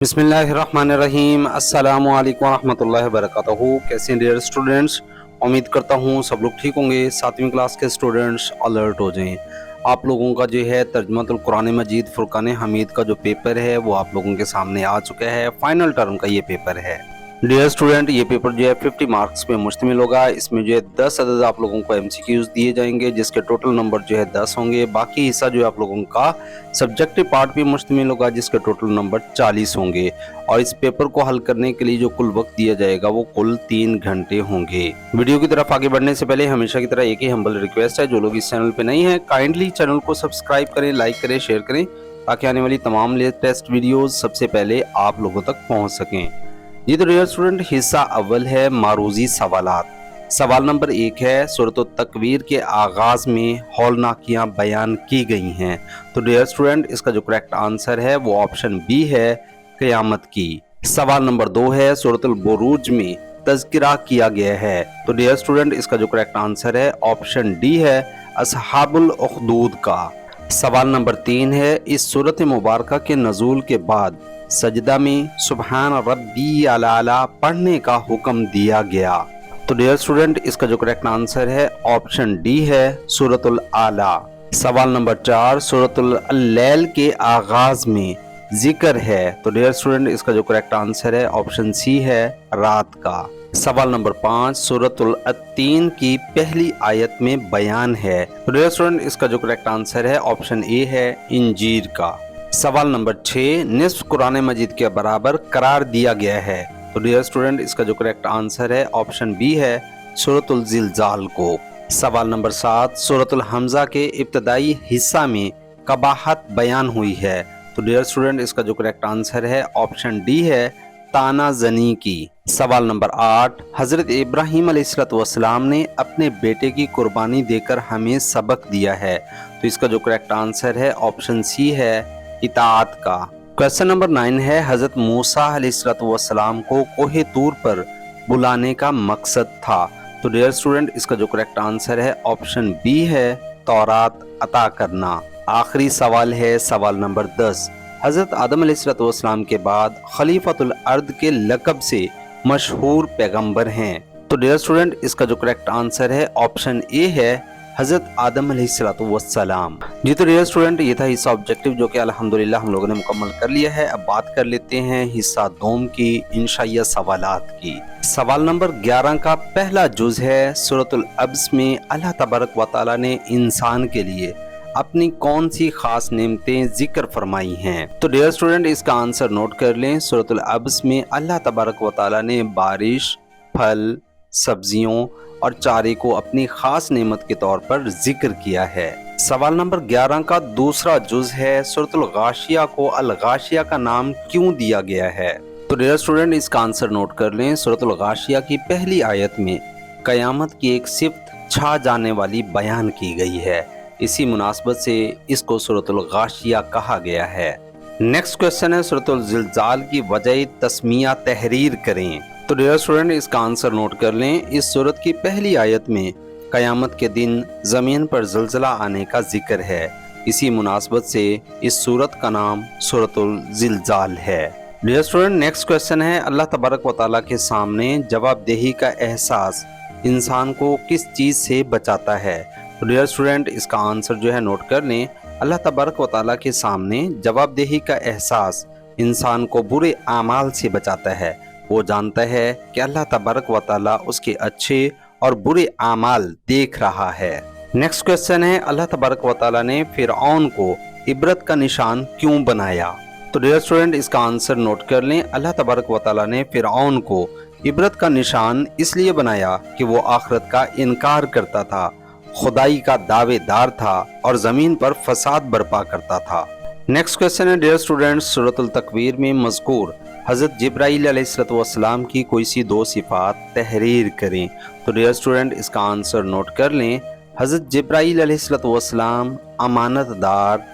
बिस्मिल्लाहिर्रहमानिर्रहीम अस्सलामु अलैकुम रहमतुल्लाहि व बरकातहू। कैसे हैं डियर स्टूडेंट्स? उम्मीद करता हूँ सब लोग ठीक होंगे। 7वीं क्लास के स्टूडेंट्स अलर्ट हो जाएं। आप लोगों का जो है तर्जुमातुल कुरान मजीद फुरकान हमीद का जो पेपर है वो आप लोगों के सामने आ चुका है। फाइनल टर्म का ये पेपर है डियर स्टूडेंट। ये पेपर जो है 50 मार्क्स पे मुश्तमिल होगा। इसमें जो है 10 अदद आप लोगों को MCQs दिए जाएंगे जिसके टोटल नंबर जो है 10 होंगे। बाकी हिस्सा जो है आप लोगों का सब्जेक्टिव पार्ट पे मुश्तमिल होगा जिसके टोटल नंबर 40 होंगे। और इस पेपर को हल करने के लिए जो कुल वक्त दिया जाएगा वो कुल 3 घंटे होंगे। वीडियो की तरफ आगे बढ़ने से पहले हमेशा की तरह एक ही हम्बल रिक्वेस्ट है, जो लोग इस चैनल पे नहीं है काइंडली चैनल को सब्सक्राइब करें, लाइक करें, शेयर करें ताकि आने वाली तमाम लेटेस्ट वीडियोस सबसे पहले आप लोगों तक पहुंच सकें। ये तो डियर स्टूडेंट हिस्सा अव्वल है मारूजी सवालात। सवाल नंबर 1 है सूरत तकवीर के आगाज में हौलनाकियां बयान की गई हैं। तो डियर स्टूडेंट इसका जो करेक्ट आंसर है वो ऑप्शन बी है, क़यामत की। सवाल नंबर 2 है सूरतुल बुरूज में तज़किरा किया गया है। तो डियर स्टूडेंट इसका जो करेक्ट आंसर है ऑप्शन डी है, असहाबुल उखदूद का। सवाल नंबर 3 है इस सूरत मुबारका के नज़ूल के बाद सजदा में सुबहान रब्बी अला पढ़ने का हुक्म दिया गया। तो डियर स्टूडेंट इसका जो करेक्ट आंसर है ऑप्शन डी है, सूरतुल आला। सवाल नंबर 4 सूरतुल लैल के आगाज में जिक्र है। तो डियर स्टूडेंट इसका जो करेक्ट आंसर है ऑप्शन सी है, रात का। सवाल नंबर 5 सूरतुल अत्तीन की पहली आयत में बयान है। तो डियर स्टूडेंट इसका जो करेक्ट आंसर है ऑप्शन ए है, इंजीर का। सवाल नंबर 6 निस्फ कुरान मजीद के बराबर करार दिया गया है। तो डियर स्टूडेंट इसका जो करेक्ट आंसर है ऑप्शन बी है, सूरतुल ज़िलज़ाल को। सवाल नंबर 7 सूरतुल हमज़ा के इब्तदाई हिस्सा में कबाहत बयान हुई है। तो डियर स्टूडेंट इसका जो करेक्ट आंसर है ऑप्शन डी है, ताना जनी की। सवाल नंबर 8 हज़रत इब्राहीम अलैहिस्सलाम ने अपने बेटे की कुर्बानी देकर हमें सबक दिया है। तो इसका जो करेक्ट आंसर है ऑप्शन सी है, इताअत का। क्वेश्चन नंबर 9 है हज़रत मूसा अलैहिस्सलाम को कोहे तूर पर बुलाने का मकसद था। तो डियर स्टूडेंट इसका जो करेक्ट आंसर है ऑप्शन बी है, तौरात अता करना। आखिरी सवाल है सवाल नंबर 10 हज़रत आदम अलैहिस्सलाम के बाद खलीफतुल अर्द के लक़ब से मशहूर पैगंबर हैं। तो डियर स्टूडेंट इसका जो करेक्ट आंसर है ऑप्शन ए है, हज़रत आदम अलैहिस्सलाम। जी तो डियर स्टूडेंट ये था हिस्सा ऑब्जेक्टिव जो कि अल्हम्दुलिल्लाह हम लोगों ने मुकम्मल कर लिया है। अब बात कर लेते हैं हिस्सा दोम की इंशाइया सवालात की। सवाल नंबर 11 का पहला जुज़ है सूरतुल अब्स में अल्लाह तबारक व तआला ने इंसान के लिए अपनी कौन सी खास नेमतें जिक्र फरमाई हैं। तो डियर स्टूडेंट इसका आंसर नोट कर लें। सूरतुल अब्स में अल्लाह तबारक व तआला ने बारिश, फल, सब्जियों और चारे को अपनी खास नेमत के तौर पर जिक्र किया है। सवाल नंबर 11 का दूसरा जुज है सूरतुल गाशिया को अल गाशिया का नाम क्यों दिया गया है। तो डियर स्टूडेंट इसका आंसर नोट कर लें। सूरतुल गाशिया की पहली आयत में कयामत की एक सिफ्त छा जाने वाली बयान की गई है। इसी मुनासबत से इसको सूरतुल गाशिया कहा गया है। नेक्स्ट क्वेश्चन है सूरतुल ज़िलज़ाल की वजह तस्मिया तहरीर करें। तो डियर स्टूडेंट इसका आंसर नोट कर लें। इस सूरत की पहली आयत में कयामत के दिन ज़मीन पर ज़लज़ला आने का जिक्र है। इसी मुनासबत से इस सूरत का नाम सूरतुल ज़िलज़ाल है। डियर स्टूडेंट नेक्स्ट क्वेश्चन है अल्लाह तबारक व तआला के सामने जवाबदेही का एहसास इंसान को किस चीज़ से बचाता है। तो डियर स्टूडेंट इसका आंसर जो है नोट कर लें। अल्लाह तबारक व तआला के सामने जवाबदेही का एहसास इंसान को बुरे आमाल से बचाता है। वो जानता है कि अल्लाह तबारक व तआला उसके अच्छे और बुरे आमाल देख रहा है। नेक्स्ट क्वेश्चन है अल्लाह तबारक व तआला ने फिरऔन को इबरत का निशान क्यों बनाया। तो डियर स्टूडेंट इसका आंसर नोट कर लें। अल्लाह तबारक व तआला ने फिरऔन को इबरत का निशान इसलिए बनाया कि वो आखिरत का इनकार करता था, खुदाई का दावेदार था और ज़मीन पर फसाद बर्पा करता था। नेक्स्ट क्वेश्चन है डियर स्टूडेंट्स सूरतुल तकवीर में मज़कूर हज़रत जिब्राईल अलैहिस्सलाम की कोई सी 2 सिफ़ात तहरीर करें। तो डियर स्टूडेंट इसका आंसर नोट कर लें। हज़रत जिब्राईल अलैहिस्सलाम अमानतदार,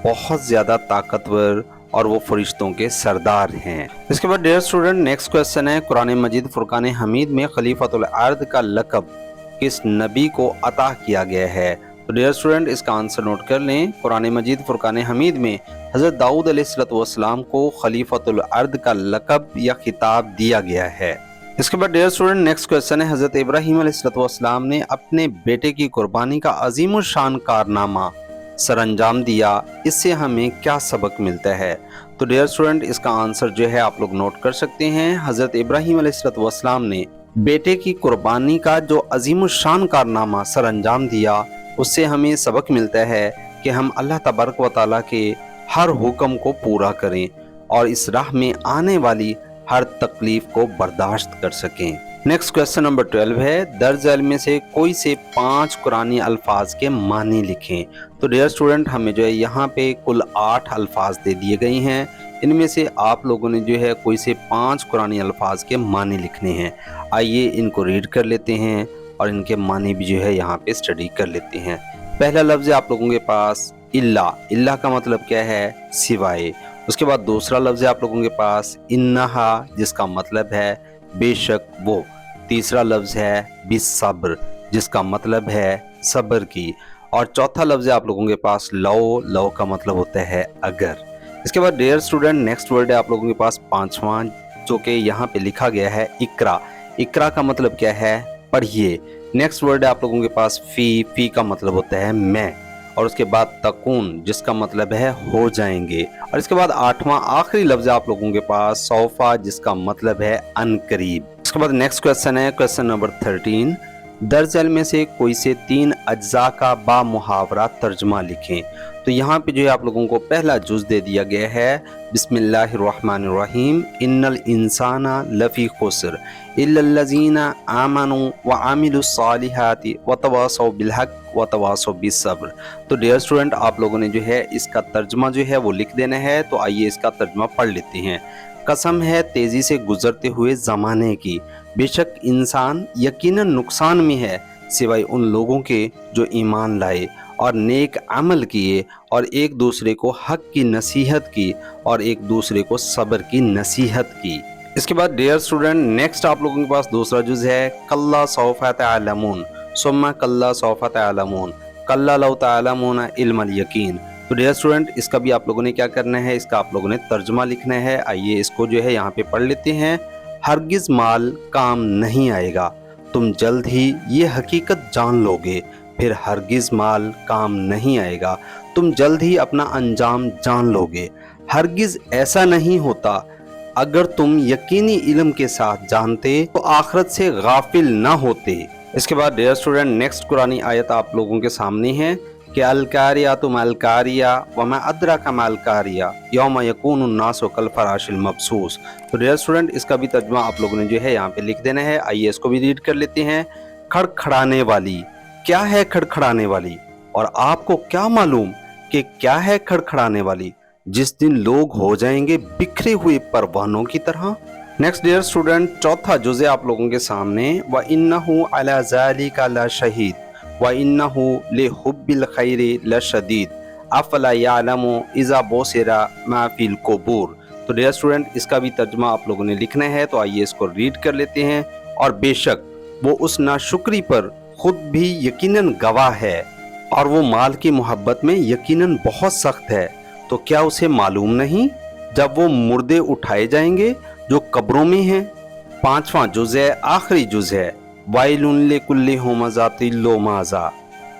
बहुत ज़्यादा ताकतवर और वो फरिश्तों के सरदार हैं। इसके बाद डियर स्टूडेंट नेक्स्ट क्वेश्चन है कुरान मजीद फुरकान हमीद में खलीफतुल अर्द का लक़ब किस नबी को अता किया गया है। तो डियर स्टूडेंट इसका आंसर नोट कर लें। कुरान मजीद फुरकान हमीद में हज़रत दाऊद अलैहिस्सलाम को खलीफतुल अर्द का लक़ब या खिताब दिया गया है। इसके बाद डियर स्टूडेंट नेक्स्ट क्वेश्चन है, हज़रत इब्राहीम अलैहिस्सलाम ने अपने बेटे की कुर्बानी का अजीम शान कारनामा सरअंजाम दिया, इससे हमें क्या सबक मिलता है? तो डियर स्टूडेंट इसका आंसर जो है आप लोग नोट कर सकते हैं। हज़रत इब्राहीम अलैहिस्सलाम ने बेटे की कुर्बानी का जो अजीम शान कारनामा सरअंजाम दिया, उससे हमें सबक मिलता है कि हम अल्लाह तबारक व तआला के हर हुक्म को पूरा करें और इस राह में आने वाली हर तकलीफ को बर्दाश्त कर सकें। नेक्स्ट क्वेश्चन नंबर 12 है, दर्ज झेल में से कोई से 5 कुरानी अल्फाज के मानी लिखें। तो डियर स्टूडेंट हमें जो है यहाँ पे कुल 8 अल्फाज दे दिए गए हैं। इनमें से आप लोगों ने जो है कोई से 5 कुरानी अल्फाज के मानी लिखने हैं। आइए इनको रीड कर लेते हैं और इनके मानी भी जो है यहाँ पे स्टडी कर लेते हैं। पहला लफ्ज़ है आप लोगों के पास इल्ला। इल्ला का मतलब क्या है? सिवाय। उसके बाद दूसरा लफ्ज़ है आप लोगों के पास इन्नहा, जिसका मतलब है बेशक वो। तीसरा लफ्ज़ है बिस्सब्र, जिसका मतलब है सब्र की। और चौथा लफ्ज़ है आप लोगों के पास लो। लो का मतलब होता है अगर। इसके बाद डियर स्टूडेंट नेक्स्ट वर्ड है आप लोगों के पास 5वां, जो कि यहाँ पे लिखा गया है इकरा। इकरा का मतलब क्या है? पढ़िए। नेक्स्ट वर्ड है आप लोगों के पास फी का मतलब होता है मैं। और उसके बाद तकून, जिसका मतलब है हो जाएंगे। और इसके बाद 8वां आखिरी लफ्ज़ है आप लोगों के पास सौफा, जिसका मतलब है अनकरीब। इसके बाद नेक्स्ट क्वेश्चन है क्वेश्चन नंबर 13, दर्ज झेल में से कोई से 3 अज्जा का बा मुहावरा तर्जुमा लिखें। तो यहाँ पे जो है आप लोगों को पहला जुज़ दे दिया गया है बिस्मिल्लाहिर्रहमानिर्रहीम इन्नल इंसाना लफ़ी खुस्र इल्लल्लज़ीना आमनु व आमिलुस्सालिहाति व तवासौ बिलहक़ व तवासौ बिस्सब्र। तो डियर स्टूडेंट आप लोगों ने जो है इसका तर्जुमा जो है वो लिख देना है। तो आइए इसका तर्जुमा पढ़ लेते हैं। कसम है तेज़ी से गुजरते हुए ज़माने की, बेशक इंसान यकीनन नुकसान में है सिवाय उन लोगों के जो ईमान लाए और नेक अमल किए और एक दूसरे को हक की नसीहत की और एक दूसरे को सब्र की नसीहत की। इसके बाद डियर स्टूडेंट नेक्स्ट आप लोगों के पास दूसरा जुज़ है कल्ला सौफा तअलमून सुम्मा कल्ला सौफा तअलमून कल्ला लौ तअलमून इल्मल यकीन। तो डियर स्टूडेंट इसका भी आप लोगों ने क्या करना है? इसका आप लोगों ने तर्जुमा लिखना है। आइए इसको जो है यहाँ पे पढ़ लेते हैं। हरगिज़ माल काम नहीं आएगा, तुम जल्द ही ये हकीकत जान लोगे। फिर हरगिज़ माल काम नहीं आएगा, तुम जल्द ही अपना अंजाम जान लोगे। हरगिज़ ऐसा नहीं होता, अगर तुम यकीनी इल्म के साथ जानते तो आखिरत से गाफिल ना होते। इसके बाद डियर स्टूडेंट नेक्स्ट कुरानी आयत आप लोगों के सामने है कि अलकारिया तुम अलकारिया वमा अदराका मा अलकारिया यौम यकूनुन नासु कल फराशिल मबसूस। तो डियर स्टूडेंट इसका भी तर्जुमा आप लोगों ने जो है यहाँ पे लिख देना है। आइए इसको भी रीड कर लेते हैं। खड़खड़ाने वाली, क्या है खड़खड़ाने वाली? और आपको क्या मालूम कि क्या है खड़खड़ाने वाली? जिस दिन लोग हो जाएंगे बिखरे हुए परवानों की तरह। नेक्स्ट डियर स्टूडेंट चौथा जुज़े आप लोगों के सामने व इन्नहु अला ज़ालिका ला शहीद व इन्नहु लिहुब्बिल खैरि लशदीद अफला यअलमु इज़ा बुसिरा मा फिल कुबूर। तो डियर स्टूडेंट इसका भी तर्जुमा आप लोगों ने लिखना है। तो आइए इसको रीड कर लेते हैं। और बेशक वो उस नाशुक्री पर खुद भी यकीनन गवाह है और वो माल की मोहब्बत में यकीनन बहुत सख्त है। तो क्या उसे मालूम नहीं जब वो मुर्दे उठाए जाएंगे जो कब्रों में हैं। 5वां जुज़ है आखिरी जुज़ है वाइलुन लिकुल्लि हुमज़ातिन लुमज़ा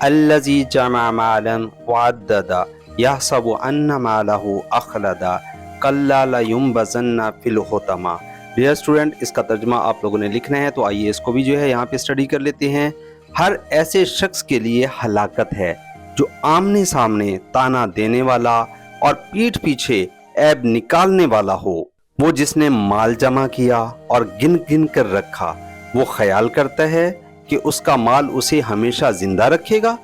अल्लज़ी जमा मालन वअद्ददा यहसबु अन्ना मालहु अखलदा कल्ला लयुंबज़न्ना फिल हुतमा। डियर स्टूडेंट इसका तर्जुमा आप लोगों ने लिखना है। तो आइए इसको भी जो है यहाँ पे स्टडी कर लेते हैं। हर ऐसे शख्स के लिए हलाकत है जो आमने सामने ताना देने वाला और पीठ पीछे ऐब निकालने वाला हो। वो जिसने माल जमा किया और गिन गिन कर रखा, वो ख्याल करता है कि उसका माल उसे हमेशा जिंदा रखेगा।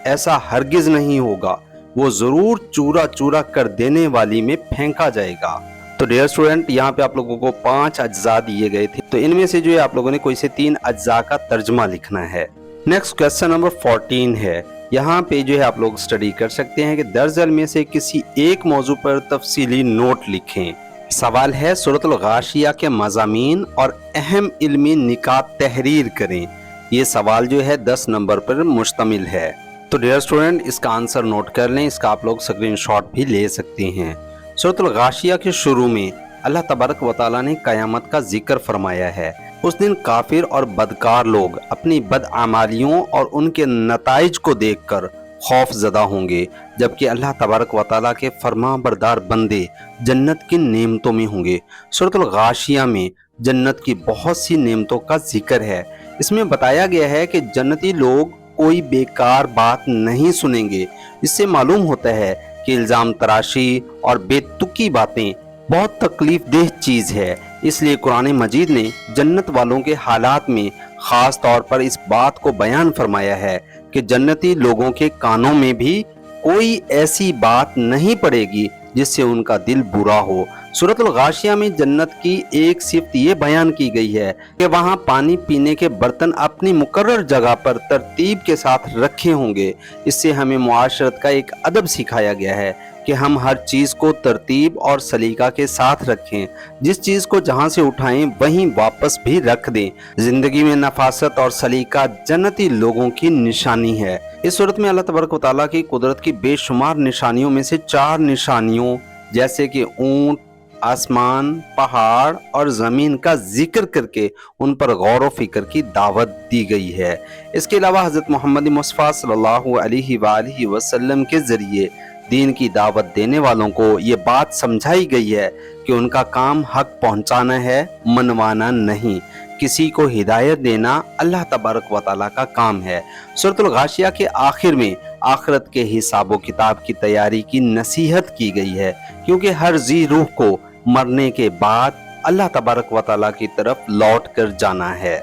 ऐसा हरगिज नहीं होगा, वो जरूर चूरा चूरा कर देने वाली में फेंका जाएगा। तो डियर स्टूडेंट यहाँ पे आप लोगों को 5 अज्जा दिए गए थे। तो इनमें से जो है आप लोगों ने कोई से 3 अज्जा का तर्जुमा लिखना है। नेक्स्ट क्वेश्चन नंबर 14 है। यहाँ पे जो है आप लोग स्टडी कर सकते हैं कि दर्जल में से किसी एक मौजू पर तफसीली नोट लिखें। सवाल है सूरतुल गाशिया के मज़ामीन और अहम इल्मी निकात तहरीर करें। ये सवाल जो है 10 नंबर पर मुश्तमिल है। तो डियर स्टूडेंट, इसका आंसर नोट कर लें, इसका आप लोग स्क्रीनशॉट भी ले सकते हैं। सूरतुल गाशिया के शुरू में अल्लाह तबारक व तआला ने क़यामत का जिक्र फरमाया है। उस दिन काफिर और बदकार लोग अपनी बदआमालियों और उनके नताइज को देखकर खौफ ज़दा होंगे, जबकि अल्लाह तबारक व तआला के फरमाबरदार बंदे जन्नत की नेमतों में होंगे। सूरतुल गाशिया में जन्नत की बहुत सी नेमतों का जिक्र है। इसमें बताया गया है कि जन्नती लोग कोई बेकार बात नहीं सुनेंगे। इससे मालूम होता है कि इल्ज़ाम तराशी और बेतुकी बातें बहुत तकलीफ देह चीज़ है। इसलिए कुरान मजीद ने जन्नत वालों के हालात में ख़ास तौर पर इस बात को बयान फरमाया है कि जन्नती लोगों के कानों में भी कोई ऐसी बात नहीं पड़ेगी जिससे उनका दिल बुरा हो। सूरतुल गाशिया में जन्नत की एक सिफ्त ये बयान की गई है कि वहाँ पानी पीने के बर्तन अपनी मुकर्रर जगह पर तरतीब के साथ रखे होंगे। इससे हमें मुआशरत का एक अदब सिखाया गया है कि हम हर चीज़ को तरतीब और सलीका के साथ रखें। जिस चीज़ को जहाँ से उठाएं वहीं वापस भी रख दें। जिंदगी में नफासत और सलीका जन्नती लोगों की निशानी है। इस सूरत में अल्लाह तबारक व तआला की कुदरत की बेशुमार निशानियों में से 4 निशानियों जैसे कि ऊंट, आसमान, पहाड़ और ज़मीन का जिक्र करके उन पर गौर व फिक्र की दावत दी गई है। इसके अलावा हज़रत मोहम्मद मुस्तफ़ा सल्लल्लाहु अलैहि वसल्लम के ज़रिए दीन की दावत देने वालों को ये बात समझाई गई है कि उनका काम हक पहुंचाना है, मनवाना नहीं। किसी को हिदायत देना अल्लाह तबारक व तआला का काम है। सूरतुल गाशिया के आखिर में आखिरत के हिसाब व किताब की तैयारी की नसीहत की गई है, क्योंकि हर जी रूह को मरने के बाद अल्लाह तबारक व तआला की तरफ लौट कर जाना है।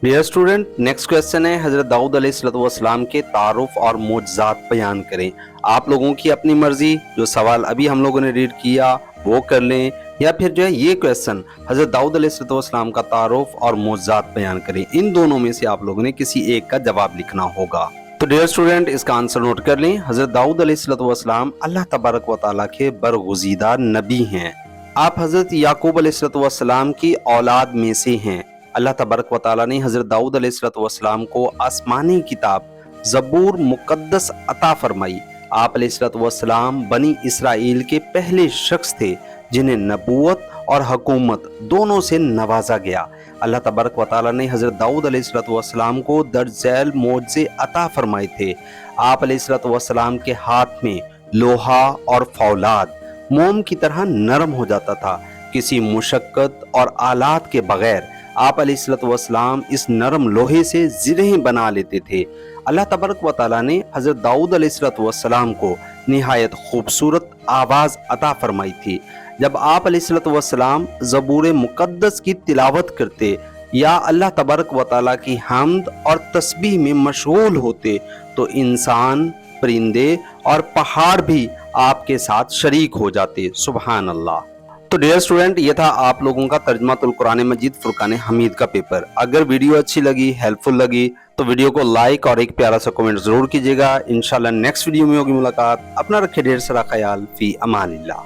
डियर स्टूडेंट, नेक्स्ट क्वेश्चन है हज़रत दाऊद अलैहिस्सलाम के तारुफ और मोजज़ात बयान करें। आप लोगों की अपनी मर्जी, जो सवाल अभी हम लोगों ने रीड किया वो कर लें, या फिर जो है ये क्वेश्चन हज़रत दाऊद अलैहिस्सलाम का तारुफ और मोजज़ात बयान करें। इन दोनों में से आप लोगों ने किसी एक का जवाब लिखना होगा। तो डियर स्टूडेंट, इसका आंसर नोट कर लें। हज़रत दाऊद अलैहिस्सलाम अल्लाह तबारक व तआला के बरगुज़ीदा नबी हैं। आप हज़रत याकूब अलैहिस्सलाम की औलाद में से हैं। अल्लाह तबारक व तआला ने हज़रत दाऊद अलैहिस्सलाम को आसमानी किताब ज़बूर मुक़द्दस अता फरमाई। आप अलैहिस्सलाम बनी इसराइल के पहले शख्स थे जिन्हें नबूवत और हुकूमत दोनों से नवाजा गया। अल्लाह तबारक व तआला ने हज़रत दाऊद अलैहिस्सलाम को दर्जैल मोज़े अता फरमाए थे। आप अलैहिस्सलाम के हाथ में लोहा और फौलाद मोम की तरह नरम हो जाता था। किसी मुशक्कत और आलात के बगैर आप अलैहिस्सलाम इस नरम लोहे से ज़िरें बना लेते थे। अल्लाह तबारक व तआला ने हज़रत दाऊद अलैहिस्सलाम को निहायत खूबसूरत आवाज़ अता फरमाई थी। जब आप अलैहिस्सलाम ज़बूर मुक़द्दस की तिलावत करते या अल्लाह तबारक व तआला की हम्द और तस्बीह में मशगूल होते तो इंसान, परिंदे और पहाड़ भी आपके साथ शरीक हो जाते। सुभान अल्लाह। तो डियर स्टूडेंट, ये था आप लोगों का तर्जुमातुल कुरान मजीद फुरकान हमीद का पेपर। अगर वीडियो अच्छी लगी, हेल्पफुल लगी तो वीडियो को लाइक और एक प्यारा सा कमेंट जरूर कीजिएगा। इंशाल्लाह नेक्स्ट वीडियो में होगी मुलाकात। अपना रखे ढेर सारा ख्याल। फी अमानिल्लाह।